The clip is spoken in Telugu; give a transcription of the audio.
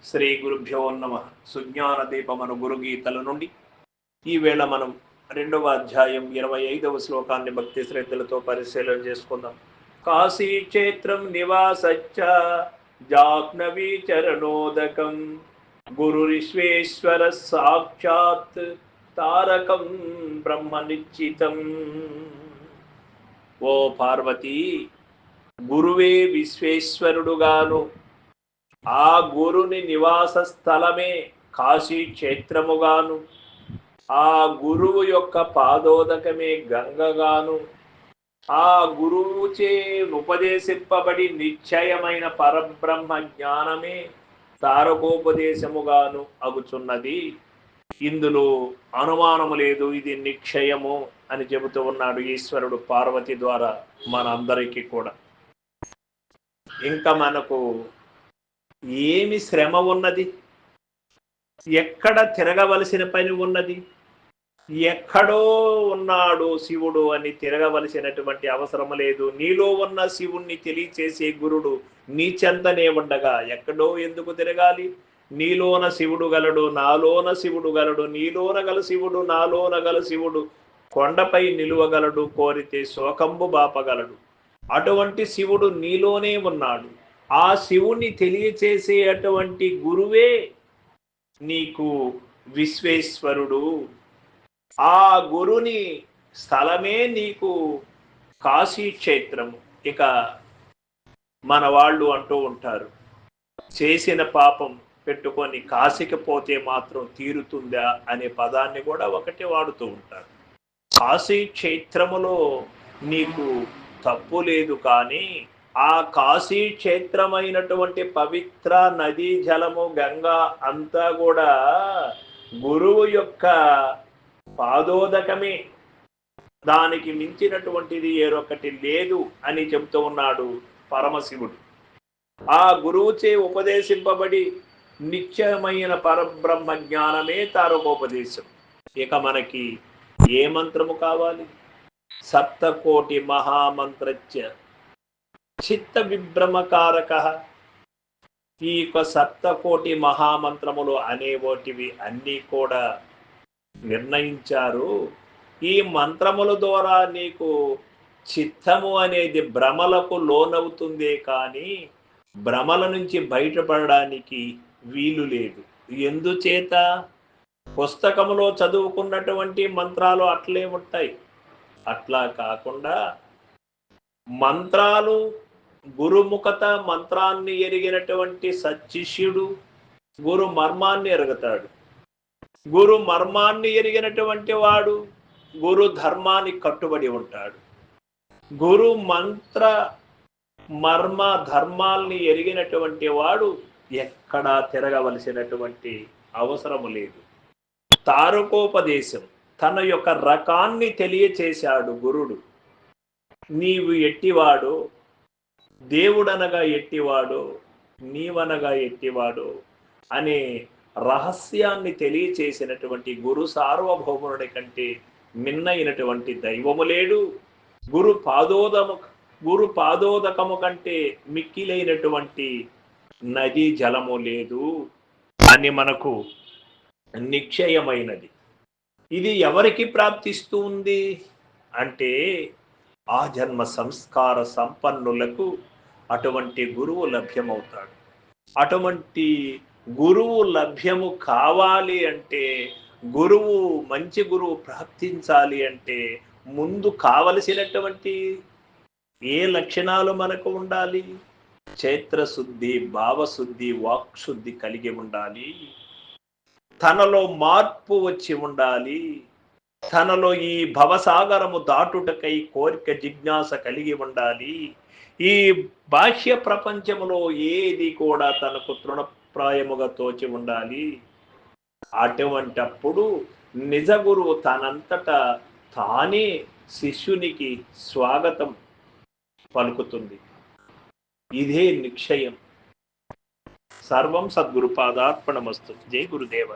శ్రీ గురుభ్యో నమః. సుజ్ఞాన దీపమను గురుగీతల నుండి ఈవేళ మనం 2వ అధ్యాయం 25వ శ్లోకాన్ని భక్తి శ్రద్ధలతో పరిశీలన చేసుకుందాం. కాశీ క్షేత్రం నివాసచ్చ జాహ్నవీ చరణోదకం గురురిశ్వేశ్వర సాక్షాత్ తారకం బ్రహ్మ నిశ్చితం. ఓ పార్వతీ, గురువే విశ్వేశ్వరుడుగాను ఆ గురుని నివాస స్థలమే కాశీ క్షేత్రముగాను ఆ గురువు యొక్క పాదోదకమే గంగగాను ఆ గురువుచే ఉపదేశింపబడి నిశ్చయమైన పరబ్రహ్మ జ్ఞానమే తారకోపదేశముగాను అగుచున్నది. ఇందులో అనుమానము లేదు, ఇది నిశ్చయము అని చెబుతూ ఉన్నాడు ఈశ్వరుడు పార్వతి ద్వారా మనందరికీ కూడా. ఇంకా మనకు ఏమి శ్రమ ఉన్నది? ఎక్కడ తిరగవలసిన పని ఉన్నది? ఎక్కడో ఉన్నాడు శివుడు అని తిరగవలసినటువంటి అవసరం లేదు. నీలో ఉన్న శివుణ్ణి తెలియచేసే గురుడు నీ చెంతనే ఉండగా ఎక్కడో ఎందుకు తిరగాలి? నీలోన శివుడు గలడు, నాలోన శివుడు గలడు, నీలోన గల శివుడు నాలోన గల శివుడు కొండపై నిలువగలడు, కోరితే శోకంబు బాపగలడు. అటువంటి శివుడు నీలోనే ఉన్నాడు. ఆ శివుని తెలియచేసే అటువంటి గురువే నీకు విశ్వేశ్వరుడు. ఆ గురుని స్థలమే నీకు కాశీ క్షేత్రము. ఇక మన వాళ్ళు అంటూ ఉంటారు, చేసిన పాపం పెట్టుకొని కాశీకి పోతే మాత్రం తీరుతుందా అనే పదాన్ని కూడా ఒకటి వాడుతూ ఉంటారు. కాశీ క్షేత్రములో నీకు తప్పు లేదు, కానీ ఆ కాశీ క్షేత్రమైనటువంటి పవిత్ర నదీ జలము గంగా అంతా కూడా గురువు యొక్క పాదోదకమే. దానికి మించినటువంటిది ఏరొకటి లేదు అని చెబుతూ ఉన్నాడు పరమశివుడు. ఆ గురువుచే ఉపదేశింపబడి నిత్యమైన పరబ్రహ్మ జ్ఞానమే తారకోపదేశం. ఇక మనకి ఏ మంత్రము కావాలి? సప్తకోటి మహామంత్రచ్చ చిత్త విభ్రమకారక. ఈ యొక్క సప్తకోటి మహామంత్రములు అనేవోటివి అన్నీ కూడా నిర్ణయించారు. ఈ మంత్రముల ద్వారా నీకు చిత్తము అనేది భ్రమలకు లోనవుతుందే కానీ భ్రమల నుంచి బయటపడడానికి వీలు లేదు. ఎందుచేత? పుస్తకములో చదువుకున్నటువంటి మంత్రాలు అట్లే ఉంటాయి. అట్లా కాకుండా మంత్రాలు గురుముఖత మంత్రాన్ని ఎరిగినటువంటి సచ్చిష్యుడు గురు మర్మాన్ని ఎరుగుతాడు. గురు మర్మాన్ని ఎరిగినటువంటి వాడు గురు ధర్మానికి కట్టుబడి ఉంటాడు. గురు మంత్ర మర్మ ధర్మాల్ని ఎరిగినటువంటి వాడు ఎక్కడా తిరగవలసినటువంటి అవసరము లేదు. తారకోపదేశం తన యొక్క రకాన్ని తెలియచేశాడు గురుడు. నీవు ఎట్టివాడు, దేవుడనగా ఎట్టివాడు, నీవనగా ఎట్టివాడు అనే రహస్యాన్ని తెలియచేసినటువంటి గురు సార్వభౌముని కంటే మిన్నైనటువంటి దైవము లేడు. గురు పాదోదకము కంటే మిక్కిలైనటువంటి నదీ జలము లేదు అని మనకు నిశ్చయమైనది. ఇది ఎవరికి ప్రాప్తిస్తూ ఉంది అంటే ఆ జన్మ సంస్కార సంపన్నులకు అటువంటి గురువు లభ్యమవుతాడు. అటువంటి గురువు లభ్యము కావాలి అంటే, గురువు మంచి గురువు ప్రాప్తించాలి అంటే ముందు కావలసినటువంటి ఏ లక్షణాలు మనకు ఉండాలి? క్షేత్రశుద్ధి, భావశుద్ధి, వాక్శుద్ధి కలిగి ఉండాలి. తనలో మార్పు వచ్చి ఉండాలి. తనలో ఈ భవసాగరము దాటుటకై కోరిక జిజ్ఞాస కలిగి ఉండాలి. ఈ బాహ్య ప్రపంచములో ఏది కూడా తనకు తృణప్రాయముగా తోచి ఉండాలి. అటువంటప్పుడు నిజ గురువు తనంతటా తానే శిష్యునికి స్వాగతం పలుకుతుంది. ఇదే నిశ్చయం. సర్వం సద్గురుపాదార్పణమస్తు. జై గురుదేవ.